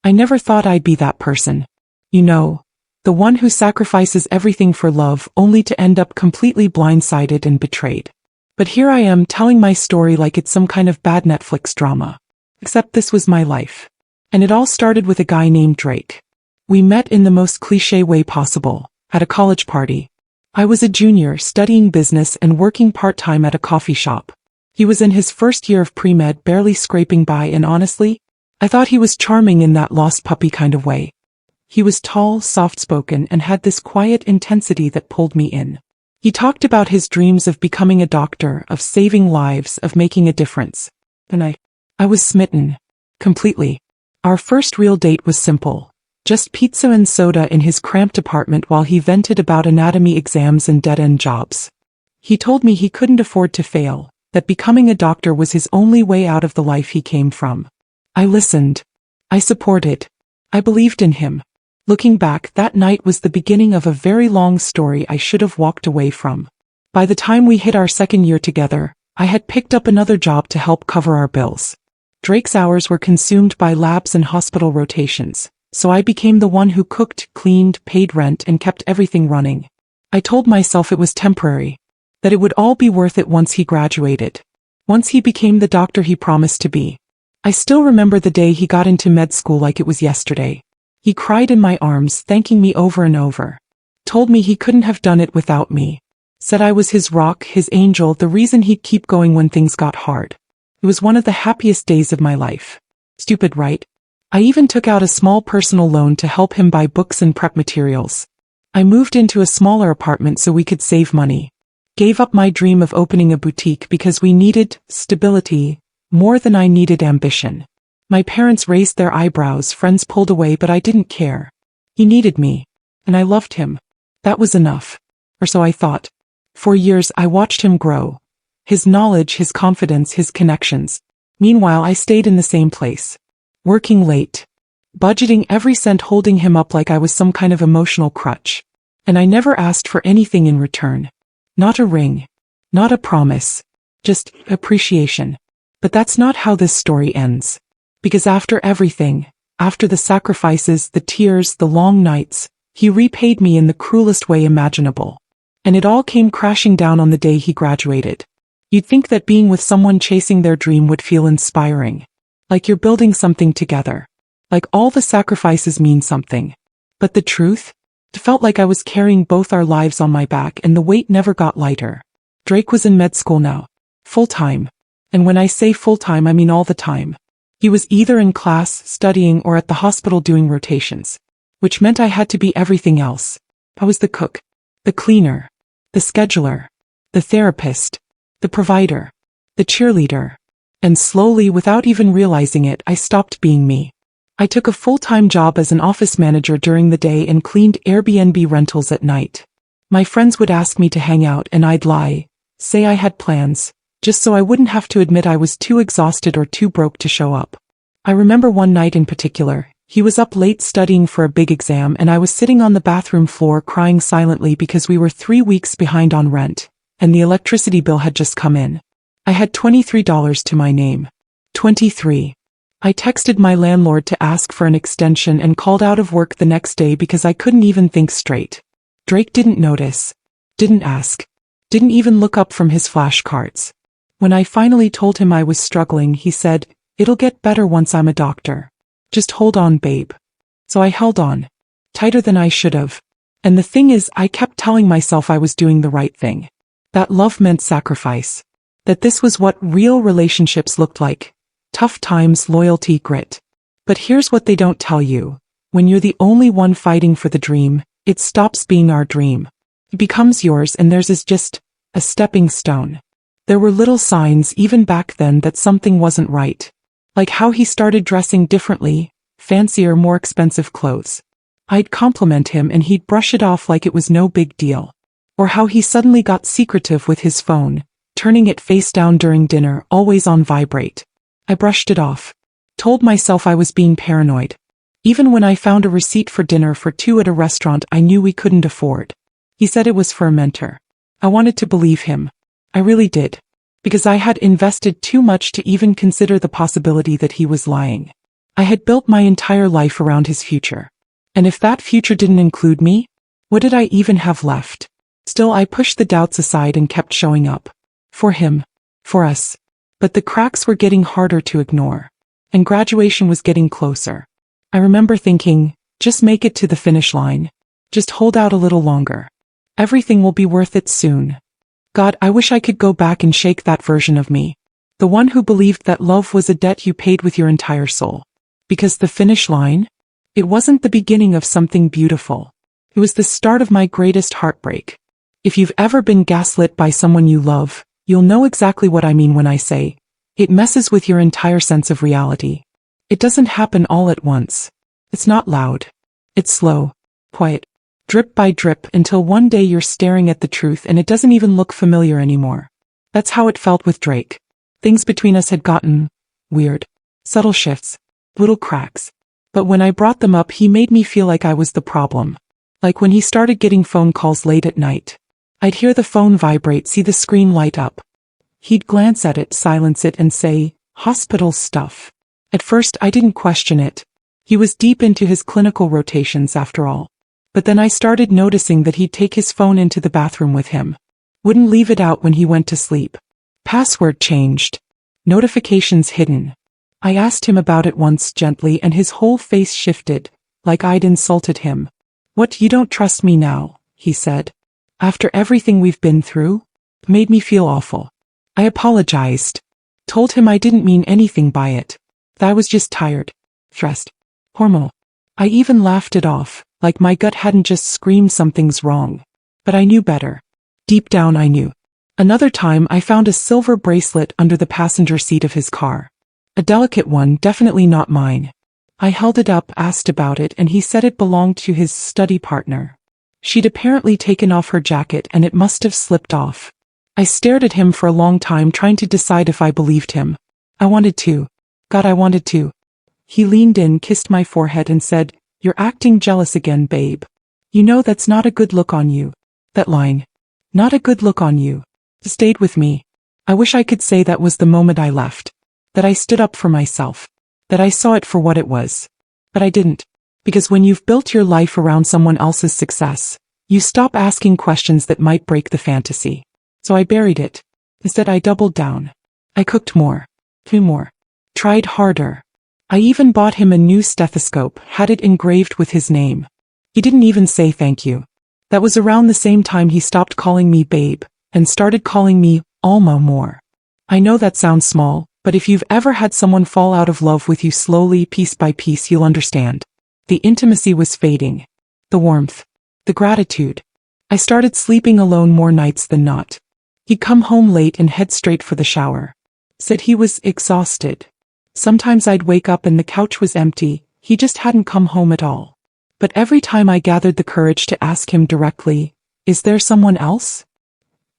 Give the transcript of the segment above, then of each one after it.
I never thought I'd be that person. You know, the one who sacrifices everything for love only to end up completely blindsided and betrayed. But here I am telling my story like it's some kind of bad Netflix drama. Except this was my life. And it all started with a guy named Drake. We met in the most cliché way possible, at a college party. I was a junior studying business and working part-time at a coffee shop. He was in his first year of pre-med, barely scraping by, and honestly, I thought he was charming in that lost puppy kind of way. He was tall, soft-spoken, and had this quiet intensity that pulled me in. He talked about his dreams of becoming a doctor, of saving lives, of making a difference. And I was smitten. Completely. Our first real date was simple. Just pizza and soda in his cramped apartment while he vented about anatomy exams and dead-end jobs. He told me he couldn't afford to fail, that becoming a doctor was his only way out of the life he came from. I listened. I supported. I believed in him. Looking back, that night was the beginning of a very long story I should have walked away from. By the time we hit our second year together, I had picked up another job to help cover our bills. Drake's hours were consumed by labs and hospital rotations, so I became the one who cooked, cleaned, paid rent, and kept everything running. I told myself it was temporary, that it would all be worth it once he graduated. Once he became the doctor he promised to be. I still remember the day he got into med school like it was yesterday. He cried in my arms, thanking me over and over. Told me he couldn't have done it without me. Said I was his rock, his angel, the reason he'd keep going when things got hard. It was one of the happiest days of my life. Stupid, right? I even took out a small personal loan to help him buy books and prep materials. I moved into a smaller apartment so we could save money. Gave up my dream of opening a boutique because we needed stability more than I needed ambition. My parents raised their eyebrows, friends pulled away, but I didn't care. He needed me, and I loved him. That was enough. Or so I thought. For years I watched him grow. His knowledge, his confidence, his connections. Meanwhile I stayed in the same place. Working late. Budgeting every cent, holding him up like I was some kind of emotional crutch. And I never asked for anything in return. Not a ring. Not a promise. Just appreciation. But that's not how this story ends. Because after everything, after the sacrifices, the tears, the long nights, he repaid me in the cruelest way imaginable. And it all came crashing down on the day he graduated. You'd think that being with someone chasing their dream would feel inspiring. Like you're building something together. Like all the sacrifices mean something. But the truth? It felt like I was carrying both our lives on my back, and the weight never got lighter. Drake was in med school now. Full-time. And when I say full-time, I mean all the time. He was either in class, studying, or at the hospital doing rotations. Which meant I had to be everything else. I was the cook, the cleaner, the scheduler, the therapist, the provider, the cheerleader. And slowly, without even realizing it, I stopped being me. I took a full-time job as an office manager during the day and cleaned Airbnb rentals at night. My friends would ask me to hang out and I'd lie, say I had plans, just so I wouldn't have to admit I was too exhausted or too broke to show up. I remember one night in particular. He was up late studying for a big exam and I was sitting on the bathroom floor crying silently because we were 3 weeks behind on rent, and the electricity bill had just come in. I had $23 to my name. 23. I texted my landlord to ask for an extension and called out of work the next day because I couldn't even think straight. Drake didn't notice. Didn't ask. Didn't even look up from his flashcards. When I finally told him I was struggling, he said, "It'll get better once I'm a doctor. Just hold on, babe." So I held on. Tighter than I should have. And the thing is, I kept telling myself I was doing the right thing. That love meant sacrifice. That this was what real relationships looked like. Tough times, loyalty, grit. But here's what they don't tell you. When you're the only one fighting for the dream, it stops being our dream. It becomes yours, and theirs is just a stepping stone. There were little signs even back then that something wasn't right. Like how he started dressing differently, fancier, more expensive clothes. I'd compliment him and he'd brush it off like it was no big deal. Or how he suddenly got secretive with his phone, turning it face down during dinner, always on vibrate. I brushed it off. Told myself I was being paranoid. Even when I found a receipt for dinner for 2 at a restaurant I knew we couldn't afford. He said it was for a mentor. I wanted to believe him. I really did. Because I had invested too much to even consider the possibility that he was lying. I had built my entire life around his future. And if that future didn't include me, what did I even have left? Still, I pushed the doubts aside and kept showing up. For him. For us. But the cracks were getting harder to ignore. And graduation was getting closer. I remember thinking, just make it to the finish line. Just hold out a little longer. Everything will be worth it soon. God, I wish I could go back and shake that version of me. The one who believed that love was a debt you paid with your entire soul. Because the finish line? It wasn't the beginning of something beautiful. It was the start of my greatest heartbreak. If you've ever been gaslit by someone you love, you'll know exactly what I mean when I say, it messes with your entire sense of reality. It doesn't happen all at once. It's not loud. It's slow, quiet, drip by drip until one day you're staring at the truth and it doesn't even look familiar anymore. That's how it felt with Drake. Things between us had gotten weird. Subtle shifts. Little cracks. But when I brought them up, he made me feel like I was the problem. Like when he started getting phone calls late at night. I'd hear the phone vibrate, see the screen light up. He'd glance at it, silence it, and say, hospital stuff. At first, I didn't question it. He was deep into his clinical rotations after all. But then I started noticing that he'd take his phone into the bathroom with him. Wouldn't leave it out when he went to sleep. Password changed. Notifications hidden. I asked him about it once gently and his whole face shifted, like I'd insulted him. What, you don't trust me now, he said. After everything we've been through? Made me feel awful. I apologized. Told him I didn't mean anything by it. That I was just tired. Stressed. Hormonal. I even laughed it off, like my gut hadn't just screamed something's wrong. But I knew better. Deep down I knew. Another time I found a silver bracelet under the passenger seat of his car. A delicate one, definitely not mine. I held it up, asked about it, and he said it belonged to his study partner. She'd apparently taken off her jacket and it must have slipped off. I stared at him for a long time, trying to decide if I believed him. I wanted to. God, I wanted to. He leaned in, kissed my forehead and said, "You're acting jealous again, babe. You know that's not a good look on you." That line. Not a good look on you. Stayed with me. I wish I could say that was the moment I left. That I stood up for myself. That I saw it for what it was. But I didn't. Because when you've built your life around someone else's success, you stop asking questions that might break the fantasy. So I buried it. Instead I doubled down. I cooked more. Flew more. Tried harder. I even bought him a new stethoscope, had it engraved with his name. He didn't even say thank you. That was around the same time he stopped calling me babe, and started calling me Alma more. I know that sounds small, but if you've ever had someone fall out of love with you slowly, piece by piece, you'll understand. The intimacy was fading. The warmth. The gratitude. I started sleeping alone more nights than not. He'd come home late and head straight for the shower. Said he was exhausted. Sometimes I'd wake up and the couch was empty, he just hadn't come home at all. But every time I gathered the courage to ask him directly, "Is there someone else?"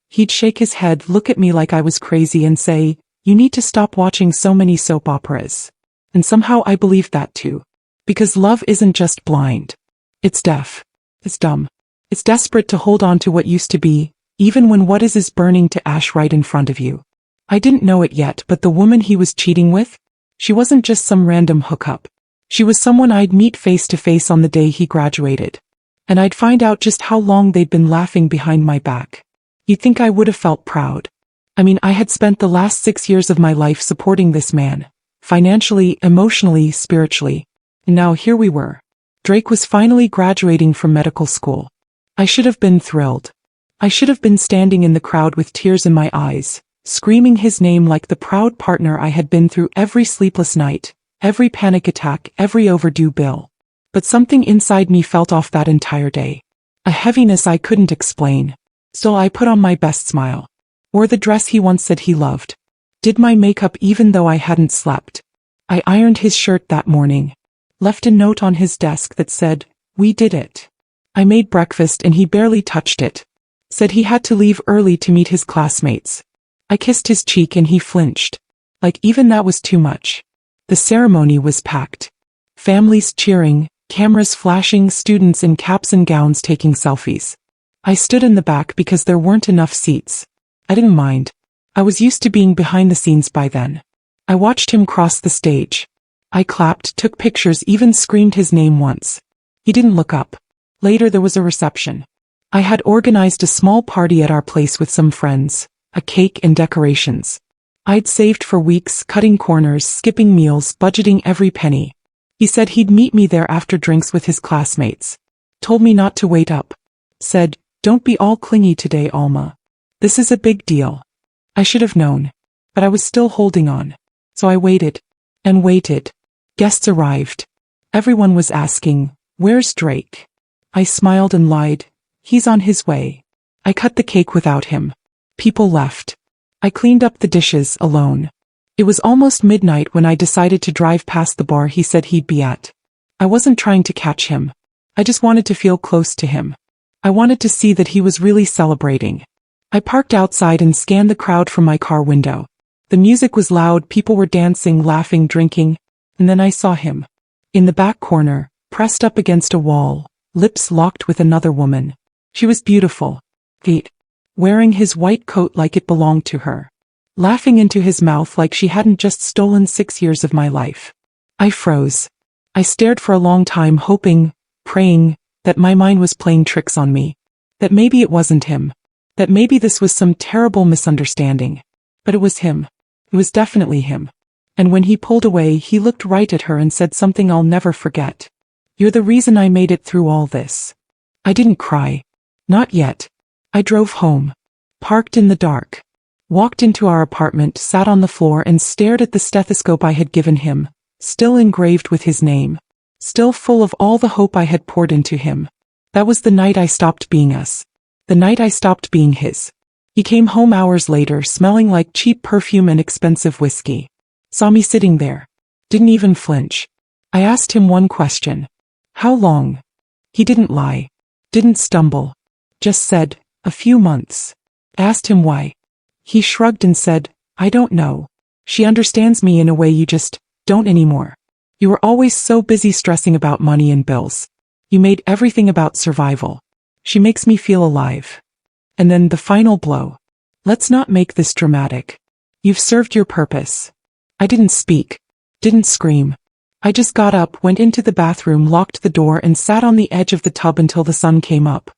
He'd shake his head, look at me like I was crazy and say, "You need to stop watching so many soap operas." And somehow I believed that too. Because love isn't just blind. It's deaf. It's dumb. It's desperate to hold on to what used to be, even when what is burning to ash right in front of you. I didn't know it yet, but the woman he was cheating with, she wasn't just some random hookup. She was someone I'd meet face to face on the day he graduated. And I'd find out just how long they'd been laughing behind my back. You'd think I would have felt proud. I mean, I had spent the last 6 years of my life supporting this man. Financially, emotionally, spiritually. And now here we were. Drake was finally graduating from medical school. I should have been thrilled. I should have been standing in the crowd with tears in my eyes, screaming his name like the proud partner I had been through every sleepless night, every panic attack, every overdue bill. But something inside me felt off that entire day. A heaviness I couldn't explain. Still, I put on my best smile. Wore the dress he once said he loved. Did my makeup even though I hadn't slept. I ironed his shirt that morning. Left a note on his desk that said, "We did it." I made breakfast and he barely touched it. Said he had to leave early to meet his classmates. I kissed his cheek and he flinched. Like even that was too much. The ceremony was packed. Families cheering, cameras flashing, students in caps and gowns taking selfies. I stood in the back because there weren't enough seats. I didn't mind. I was used to being behind the scenes by then. I watched him cross the stage. I clapped, took pictures, even screamed his name once. He didn't look up. Later there was a reception. I had organized a small party at our place with some friends, a cake and decorations. I'd saved for weeks, cutting corners, skipping meals, budgeting every penny. He said he'd meet me there after drinks with his classmates. Told me not to wait up. Said, "Don't be all clingy today, Alma. This is a big deal." I should have known. But I was still holding on. So I waited. And waited. Guests arrived. Everyone was asking, "Where's Drake?" I smiled and lied. "He's on his way." I cut the cake without him. People left. I cleaned up the dishes alone. It was almost midnight when I decided to drive past the bar he said he'd be at. I wasn't trying to catch him. I just wanted to feel close to him. I wanted to see that he was really celebrating. I parked outside and scanned the crowd from my car window. The music was loud, people were dancing, laughing, drinking, and then I saw him. In the back corner, pressed up against a wall, lips locked with another woman. She was beautiful. Feet. Wearing his white coat like it belonged to her. Laughing into his mouth like she hadn't just stolen 6 years of my life. I froze. I stared for a long time, hoping, praying, that my mind was playing tricks on me. That maybe it wasn't him. That maybe this was some terrible misunderstanding. But it was him. It was definitely him. And when he pulled away, he looked right at her and said something I'll never forget. "You're the reason I made it through all this." I didn't cry. Not yet. I drove home. Parked in the dark. Walked into our apartment, sat on the floor and stared at the stethoscope I had given him, still engraved with his name. Still full of all the hope I had poured into him. That was the night I stopped being us. The night I stopped being his. He came home hours later, smelling like cheap perfume and expensive whiskey. Saw me sitting there. Didn't even flinch. I asked him one question. "How long?" He didn't lie. Didn't stumble. Just said, "A few months." Asked him why. He shrugged and said, "I don't know. She understands me in a way you just don't anymore. You were always so busy stressing about money and bills. You made everything about survival. She makes me feel alive." And then the final blow. "Let's not make this dramatic. You've served your purpose." I didn't speak. Didn't scream. I just got up, went into the bathroom, locked the door and sat on the edge of the tub until the sun came up.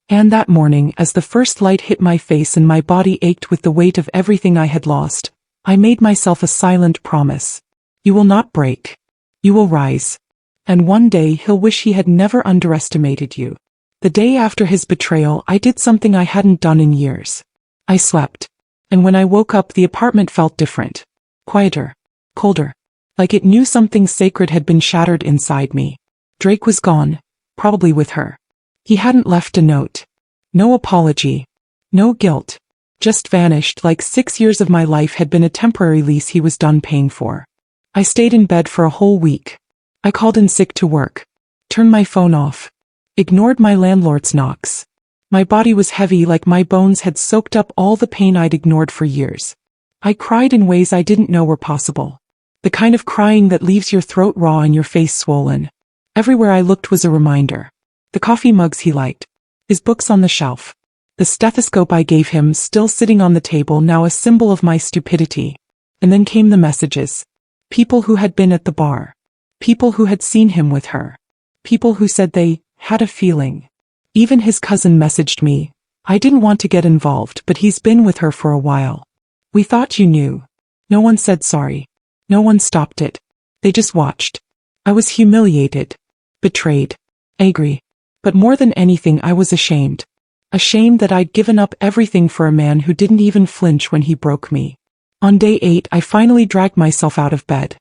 And that morning, as the first light hit my face and my body ached with the weight of everything I had lost, I made myself a silent promise. You will not break. You will rise. And one day he'll wish he had never underestimated you. The day after his betrayal, I did something I hadn't done in years. I slept. And when I woke up, the apartment felt different. Quieter. Colder. Like it knew something sacred had been shattered inside me. Drake was gone. Probably with her. He hadn't left a note. No apology. No guilt. Just vanished like 6 years of my life had been a temporary lease he was done paying for. I stayed in bed for a whole week. I called in sick to work. Turned my phone off. Ignored my landlord's knocks. My body was heavy like my bones had soaked up all the pain I'd ignored for years. I cried in ways I didn't know were possible. The kind of crying that leaves your throat raw and your face swollen. Everywhere I looked was a reminder. The coffee mugs he liked. His books on the shelf. The stethoscope I gave him still sitting on the table, now a symbol of my stupidity. And then came the messages. People who had been at the bar. People who had seen him with her. People who said they had a feeling. Even his cousin messaged me. "I didn't want to get involved, but he's been with her for a while. We thought you knew." No one said sorry. No one stopped it. They just watched. I was humiliated. Betrayed. Angry. But more than anything, I was ashamed. Ashamed that I'd given up everything for a man who didn't even flinch when he broke me. On day 8, I finally dragged myself out of bed.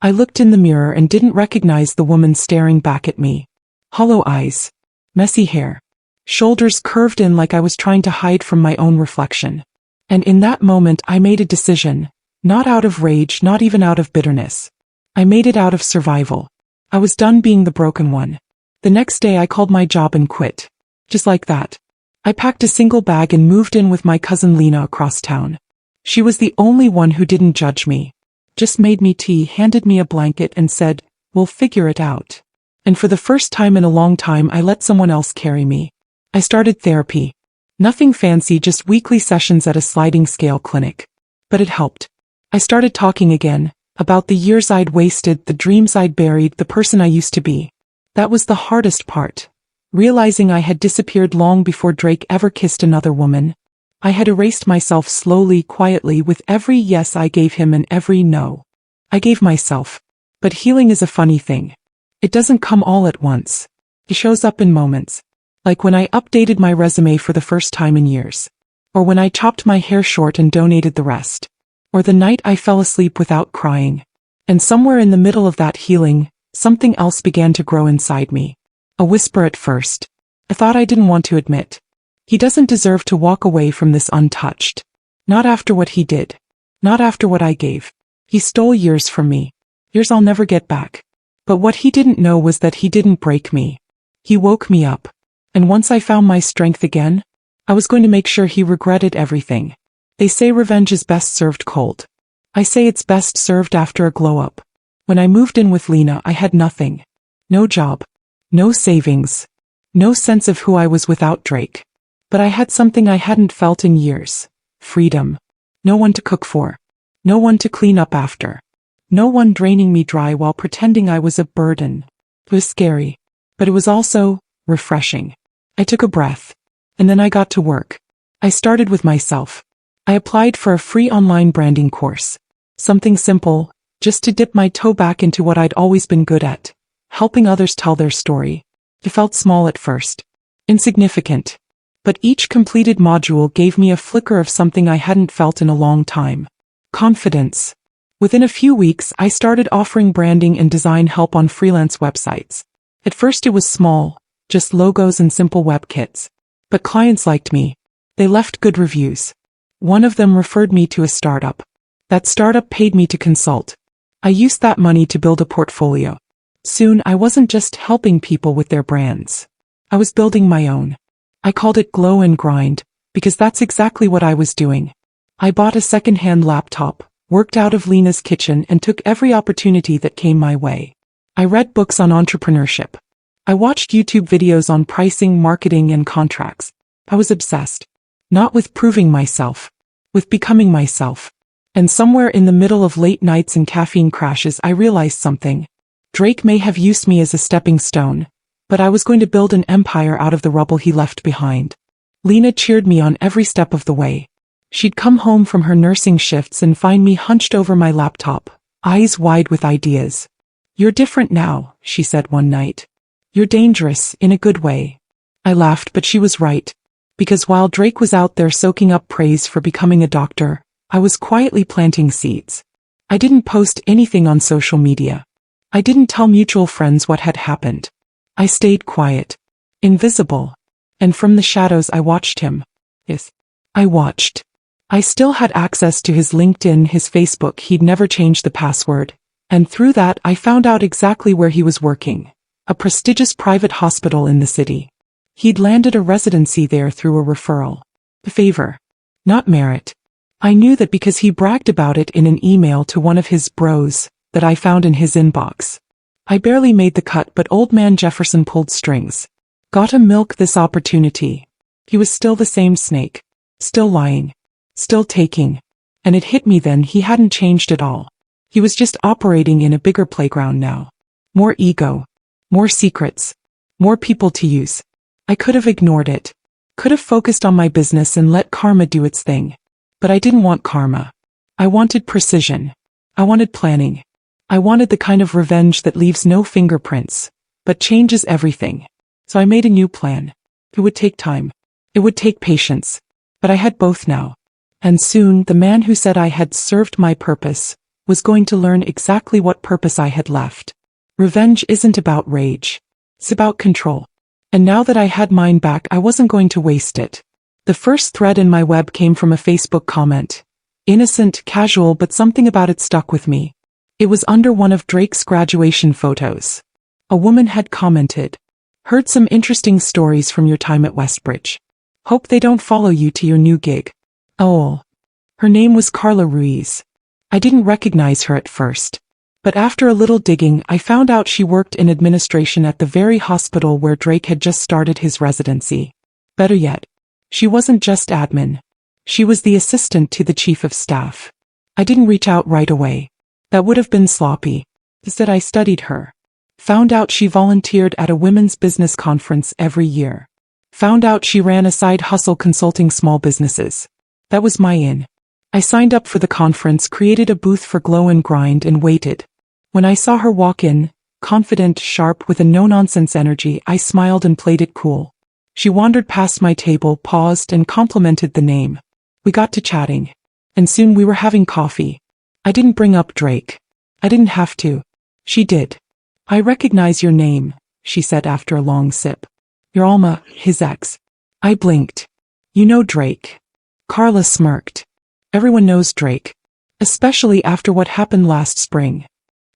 I looked in the mirror and didn't recognize the woman staring back at me. Hollow eyes. Messy hair. Shoulders curved in like I was trying to hide from my own reflection. And in that moment I made a decision. Not out of rage, not even out of bitterness. I made it out of survival. I was done being the broken one. The next day I called my job and quit. Just like that. I packed a single bag and moved in with my cousin Lena across town. She was the only one who didn't judge me. Just made me tea, handed me a blanket and said, "We'll figure it out." And for the first time in a long time I let someone else carry me. I started therapy. Nothing fancy, just weekly sessions at a sliding scale clinic. But it helped. I started talking again, About the years I'd wasted, the dreams I'd buried, the person I used to be. That was the hardest part. Realizing I had disappeared long before Drake ever kissed another woman. I had erased myself slowly, quietly, with every yes I gave him and every no I gave myself. But healing is a funny thing. It doesn't come all at once. It shows up in moments. Like when I updated my resume for the first time in years. Or when I chopped my hair short and donated the rest. Or the night I fell asleep without crying. And somewhere in the middle of that healing, something else began to grow inside me. A whisper at first. A thought I didn't want to admit. He doesn't deserve to walk away from this untouched. Not after what he did. Not after what I gave. He stole years from me. Years I'll never get back. But what he didn't know was that he didn't break me. He woke me up. And once I found my strength again, I was going to make sure he regretted everything. They say revenge is best served cold. I say it's best served after a glow-up. When I moved in with Lena, I had nothing. No job. No savings. No sense of who I was without Drake. But I had something I hadn't felt in years. Freedom. No one to cook for. No one to clean up after. No one draining me dry while pretending I was a burden. It was scary. But it was also refreshing. I took a breath. And then I got to work. I started with myself. I applied for a free online branding course. Something simple, just to dip my toe back into what I'd always been good at. Helping others tell their story. It felt small at first. Insignificant. But each completed module gave me a flicker of something I hadn't felt in a long time. Confidence. Within a few weeks, I started offering branding and design help on freelance websites. At first it was small, just logos and simple web kits. But clients liked me. They left good reviews. One of them referred me to a startup. That startup paid me to consult. I used that money to build a portfolio. Soon I wasn't just helping people with their brands. I was building my own. I called it Glow and Grind, because that's exactly what I was doing. I bought a second-hand laptop, worked out of Lena's kitchen, and took every opportunity that came my way. I read books on entrepreneurship. I watched YouTube videos on pricing, marketing, and contracts. I was obsessed. Not with proving myself. With becoming myself. And somewhere in the middle of late nights and caffeine crashes, I realized something. Drake may have used me as a stepping stone, but I was going to build an empire out of the rubble he left behind. Lena cheered me on every step of the way. She'd come home from her nursing shifts and find me hunched over my laptop, eyes wide with ideas. "You're different now," she said one night. "You're dangerous, in a good way." I laughed, but she was right. Because while Drake was out there soaking up praise for becoming a doctor, I was quietly planting seeds. I didn't post anything on social media. I didn't tell mutual friends what had happened. I stayed quiet. Invisible. And from the shadows I watched him. Yes. I watched. I still had access to his LinkedIn, his Facebook. He'd never changed the password. And through that I found out exactly where he was working. A prestigious private hospital in the city. He'd landed a residency there through a referral. A favor. Not merit. I knew that because he bragged about it in an email to one of his bros that I found in his inbox. I barely made the cut, but old man Jefferson pulled strings. Gotta milk this opportunity. He was still the same snake. Still lying. Still taking. And it hit me then, he hadn't changed at all. He was just operating in a bigger playground now. More ego. More secrets. More people to use. I could have ignored it. Could have focused on my business and let karma do its thing. But I didn't want karma. I wanted precision. I wanted planning. I wanted the kind of revenge that leaves no fingerprints, but changes everything. So I made a new plan. It would take time. It would take patience. But I had both now. And soon, the man who said I had served my purpose was going to learn exactly what purpose I had left. Revenge isn't about rage. It's about control. And now that I had mine back, I wasn't going to waste it. The first thread in my web came from a Facebook comment. Innocent, casual, but something about it stuck with me. It was under one of Drake's graduation photos. A woman had commented, "Heard some interesting stories from your time at Westbridge. Hope they don't follow you to your new gig." Oh. Her name was Carla Ruiz. I didn't recognize her at first. But after a little digging, I found out she worked in administration at the very hospital where Drake had just started his residency. Better yet, she wasn't just admin. She was the assistant to the chief of staff. I didn't reach out right away. That would have been sloppy. Instead, I studied her. Found out she volunteered at a women's business conference every year. Found out she ran a side hustle consulting small businesses. That was my in. I signed up for the conference, created a booth for Glow and Grind, and waited. When I saw her walk in, confident, sharp, with a no-nonsense energy, I smiled and played it cool. She wandered past my table, paused, and complimented the name. We got to chatting. And soon we were having coffee. I didn't bring up Drake. I didn't have to. She did. I recognize your name, she said after a long sip. You're Alma, his ex. I blinked. You know Drake. Carla smirked. Everyone knows Drake. Especially after what happened last spring.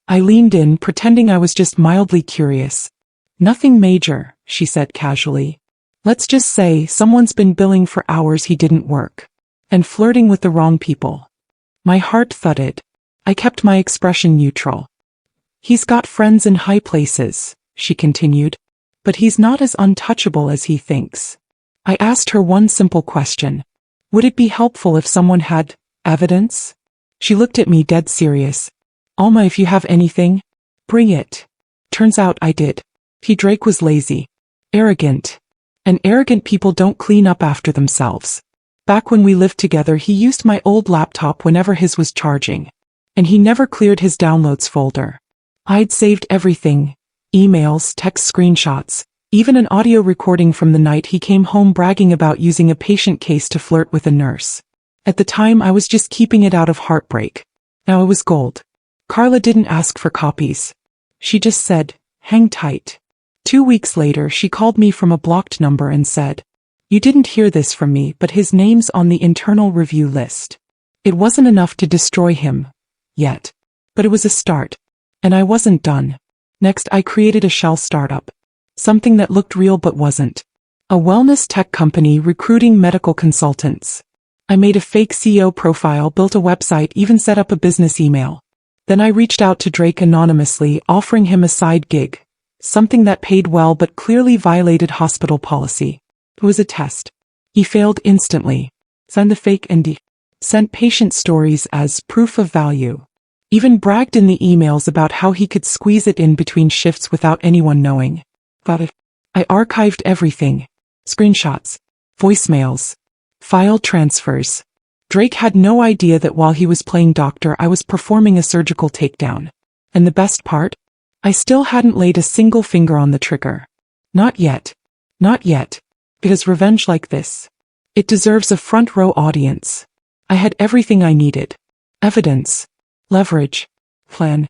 I leaned in, pretending I was just mildly curious. Nothing major, she said casually. Let's just say someone's been billing for hours he didn't work. And flirting with the wrong people. My heart thudded. I kept my expression neutral. He's got friends in high places, she continued. But he's not as untouchable as he thinks. I asked her one simple question. Would it be helpful if someone had evidence? She looked at me dead serious. Alma, if you have anything, bring it. Turns out I did. Drake was lazy. Arrogant. And arrogant people don't clean up after themselves. Back when we lived together, he used my old laptop whenever his was charging. And he never cleared his downloads folder. I'd saved everything. Emails, text screenshots, even an audio recording from the night he came home bragging about using a patient case to flirt with a nurse. At the time, I was just keeping it out of heartbreak. Now it was gold. Carla didn't ask for copies. She just said, hang tight. 2 weeks later, she called me from a blocked number and said, you didn't hear this from me, but his name's on the internal review list. It wasn't enough to destroy him. Yet. But it was a start. And I wasn't done. Next, I created a shell startup. Something that looked real but wasn't. A wellness tech company recruiting medical consultants. I made a fake CEO profile, built a website, even set up a business email. Then I reached out to Drake anonymously, offering him a side gig. Something that paid well but clearly violated hospital policy. It was a test. He failed instantly. Signed the fake ND. Sent patient stories as proof of value. Even bragged in the emails about how he could squeeze it in between shifts without anyone knowing. Got it. I archived everything. Screenshots. Voicemails. File transfers. Drake had no idea that while he was playing doctor, I was performing a surgical takedown. And the best part? I still hadn't laid a single finger on the trigger. Not yet. Not yet. Because revenge like this, it deserves a front row audience. I had everything I needed. Evidence. Leverage. Plan.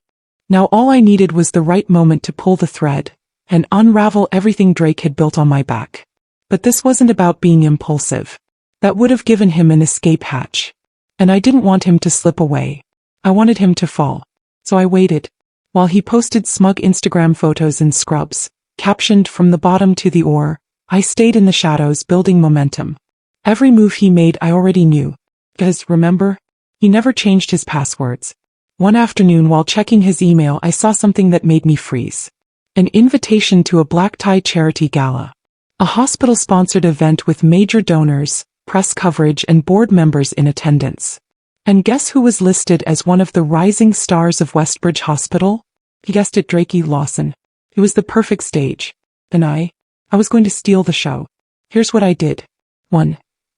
Now all I needed was the right moment to pull the thread and unravel everything Drake had built on my back. But this wasn't about being impulsive. That would have given him an escape hatch. And I didn't want him to slip away. I wanted him to fall. So I waited. While he posted smug Instagram photos in scrubs, captioned from the bottom to the oar, I stayed in the shadows building momentum. Every move he made I already knew. Because, remember? He never changed his passwords. One afternoon while checking his email, I saw something that made me freeze. An invitation to a black tie charity gala. A hospital-sponsored event with major donors, press coverage, and board members in attendance. And guess who was listed as one of the rising stars of Westbridge Hospital? You guessed it, Drake Lawson. It was the perfect stage. And I was going to steal the show. Here's what I did. 1.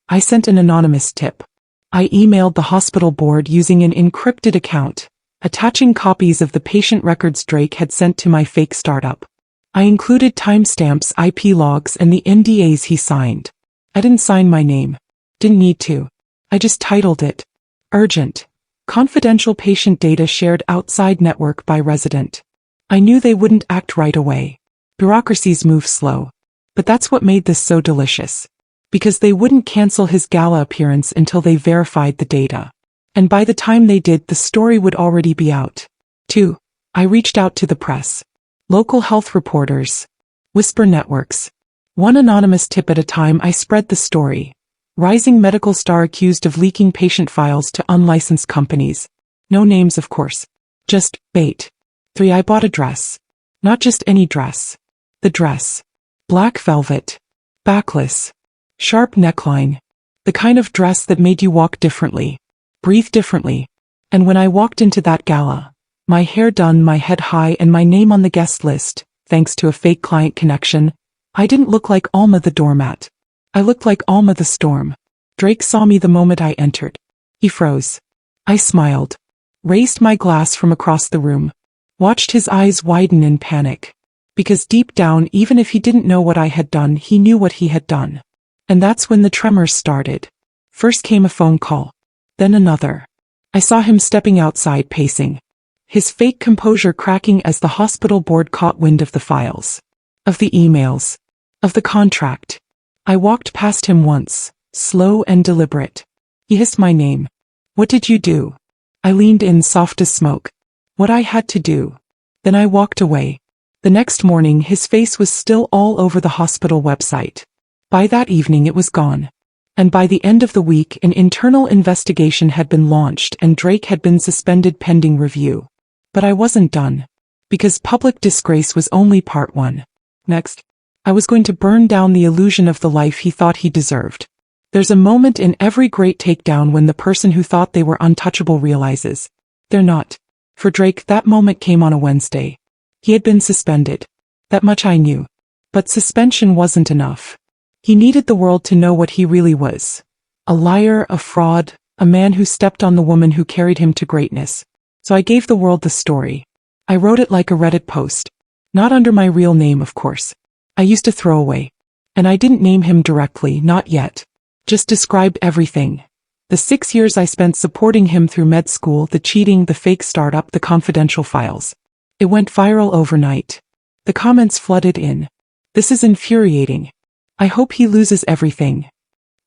I sent an anonymous tip. I emailed the hospital board using an encrypted account, attaching copies of the patient records Drake had sent to my fake startup. I included timestamps, IP logs, and the NDAs he signed. I didn't sign my name. Didn't need to. I just titled it, Urgent. Confidential patient data shared outside network by resident. I knew they wouldn't act right away. Bureaucracies move slow. But that's what made this so delicious. Because they wouldn't cancel his gala appearance until they verified the data. And by the time they did, the story would already be out. 2. I reached out to the press. Local health reporters. Whisper networks. One anonymous tip at a time, I spread the story. Rising medical star accused of leaking patient files to unlicensed companies. No names, of course. Just bait. 3. I bought a dress. Not just any dress. The dress. Black velvet. Backless. Sharp neckline. The kind of dress that made you walk differently. Breathe differently. And when I walked into that gala, My hair done, my head high, and my name on the guest list, thanks to a fake client connection. I didn't look like Alma the doormat. I looked like Alma the storm. Drake saw me the moment I entered. He froze. I smiled. Raised my glass from across the room. Watched his eyes widen in panic. Because deep down, even if he didn't know what I had done, he knew what he had done. And that's when the tremors started. First came a phone call. Then another. I saw him stepping outside, pacing. His fake composure cracking as the hospital board caught wind of the files. Of the emails. Of the contract. I walked past him once, slow and deliberate. He hissed my name. What did you do? I leaned in, soft as smoke. What I had to do. Then I walked away. The next morning his face was still all over the hospital website. By that evening it was gone. And by the end of the week an internal investigation had been launched and Drake had been suspended pending review. But I wasn't done. Because public disgrace was only part one. Next, I was going to burn down the illusion of the life he thought he deserved. There's a moment in every great takedown when the person who thought they were untouchable realizes they're not. For Drake, that moment came on a Wednesday. He had been suspended. That much I knew. But suspension wasn't enough. He needed the world to know what he really was. A liar, a fraud, a man who stepped on the woman who carried him to greatness. So I gave the world the story. I wrote it like a Reddit post. Not under my real name, of course. I used to throw away. And I didn't name him directly, not yet. Just described everything. The 6 years I spent supporting him through med school, the cheating, the fake startup, the confidential files. It went viral overnight. The comments flooded in. This is infuriating. I hope he loses everything.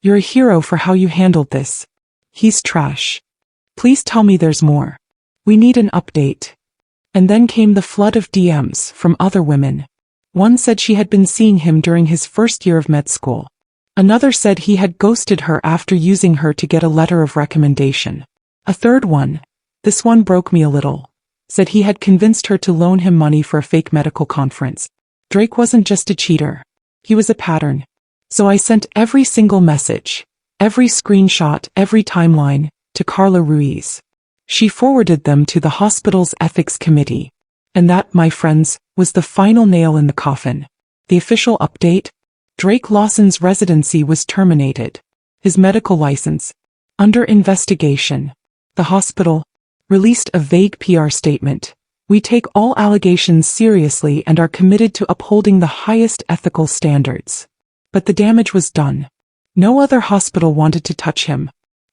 You're a hero for how you handled this. He's trash. Please tell me there's more. We need an update. And then came the flood of DMs from other women. One said she had been seeing him during his first year of med school. Another said he had ghosted her after using her to get a letter of recommendation. A third one, this one broke me a little, said he had convinced her to loan him money for a fake medical conference. Drake wasn't just a cheater. He was a pattern. So I sent every single message, every screenshot, every timeline, to Carla Ruiz. She forwarded them to the hospital's ethics committee. And that, my friends, was the final nail in the coffin. The official update? Drake Lawson's residency was terminated. His medical license, under investigation. The hospital released a vague PR statement. We take all allegations seriously and are committed to upholding the highest ethical standards. But the damage was done. No other hospital wanted to touch him.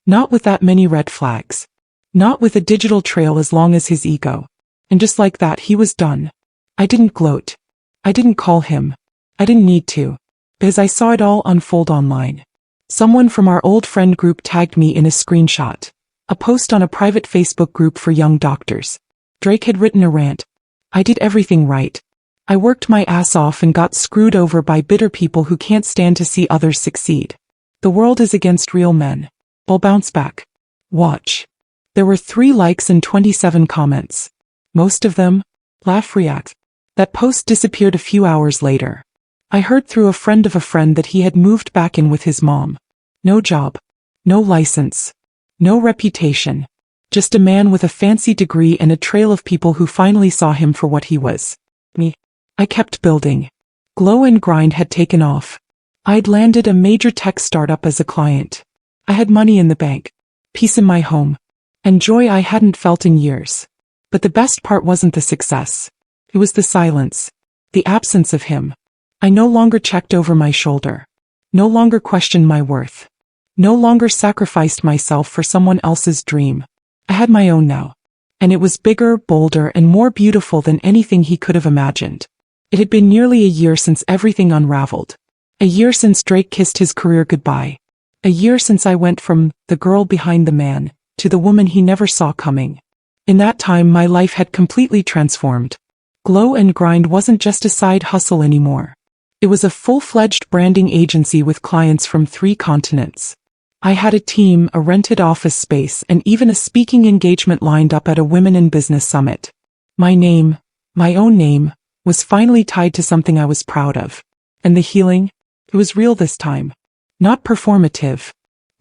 Not with that many red flags. Not with a digital trail as long as his ego. And just like that, he was done. I didn't gloat. I didn't call him. I didn't need to. Because I saw it all unfold online. Someone from our old friend group tagged me in a screenshot. A post on a private Facebook group for young doctors. Drake had written a rant. I did everything right. I worked my ass off and got screwed over by bitter people who can't stand to see others succeed. The world is against real men. I'll bounce back. Watch. There were 3 likes and 27 comments. Most of them, laugh react. That post disappeared a few hours later. I heard through a friend of a friend that he had moved back in with his mom. No job. No license. No reputation. Just a man with a fancy degree and a trail of people who finally saw him for what he was. Me. I kept building. Glow and Grind had taken off. I'd landed a major tech startup as a client. I had money in the bank. Peace in my home. And joy I hadn't felt in years. But the best part wasn't the success. It was the silence. The absence of him. I no longer checked over my shoulder. No longer questioned my worth. No longer sacrificed myself for someone else's dream. I had my own now. And it was bigger, bolder, and more beautiful than anything he could have imagined. It had been nearly a year since everything unraveled. A year since Drake kissed his career goodbye. A year since I went from the girl behind the man to the woman he never saw coming. In that time, my life had completely transformed. Glow and Grind wasn't just a side hustle anymore. It was a full-fledged branding agency with clients from 3 continents. I had a team, a rented office space, and even a speaking engagement lined up at a Women in Business Summit. My name, my own name, was finally tied to something I was proud of. And the healing? It was real this time. Not performative.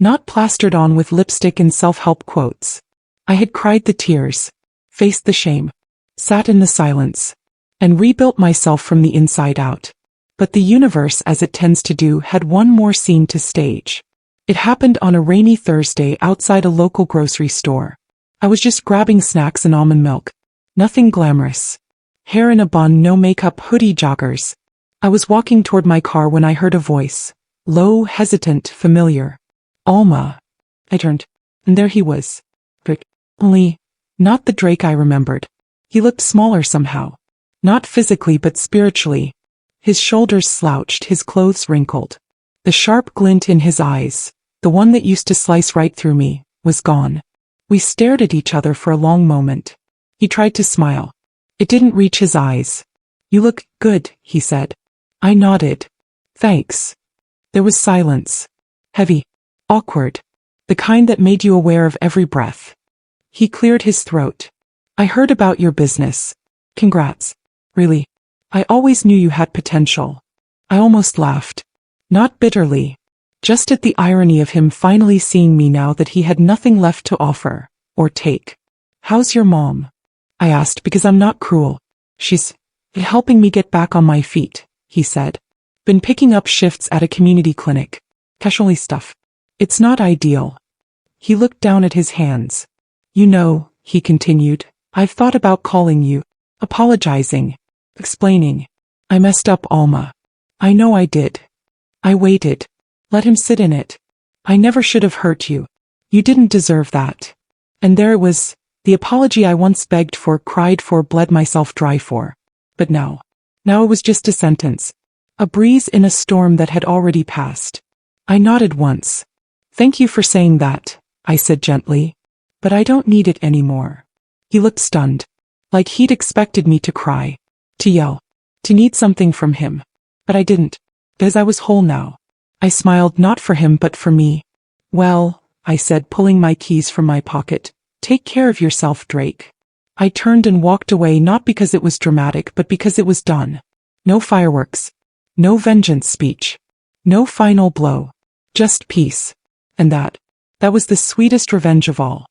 Not plastered on with lipstick and self-help quotes. I had cried the tears, faced the shame, sat in the silence, and rebuilt myself from the inside out. But the universe, as it tends to do, had one more scene to stage. It happened on a rainy Thursday outside a local grocery store. I was just grabbing snacks and almond milk. Nothing glamorous. Hair in a bun, no makeup, hoodie, joggers. I was walking toward my car when I heard a voice. Low, hesitant, familiar. Alma. I turned, and there he was. Only, not the Drake I remembered. He looked smaller somehow. Not physically but spiritually. His shoulders slouched, his clothes wrinkled. The sharp glint in his eyes, the one that used to slice right through me, was gone. We stared at each other for a long moment. He tried to smile. It didn't reach his eyes. You look good, he said. I nodded. Thanks. There was silence. Heavy. Awkward. The kind that made you aware of every breath. He cleared his throat. I heard about your business. Congrats. Really. I always knew you had potential. I almost laughed. Not bitterly. Just at the irony of him finally seeing me now that he had nothing left to offer, or take. How's your mom? I asked because I'm not cruel. She's helping me get back on my feet, he said. Been picking up shifts at a community clinic. Casually stuff. It's not ideal. He looked down at his hands. You know, he continued, I've thought about calling you, apologizing, explaining. I messed up, Alma. I know I did. I waited. Let him sit in it. I never should have hurt you. You didn't deserve that. And there it was, the apology I once begged for, cried for, bled myself dry for. But now it was just a sentence. A breeze in a storm that had already passed. I nodded once. Thank you for saying that, I said gently. But I don't need it anymore. He looked stunned. Like he'd expected me to cry. To yell. To need something from him. But I didn't. Because I was whole now. I smiled, not for him but for me. Well, I said, pulling my keys from my pocket. Take care of yourself, Drake. I turned and walked away, not because it was dramatic but because it was done. No fireworks. No vengeance speech. No final blow. Just peace. And that was the sweetest revenge of all.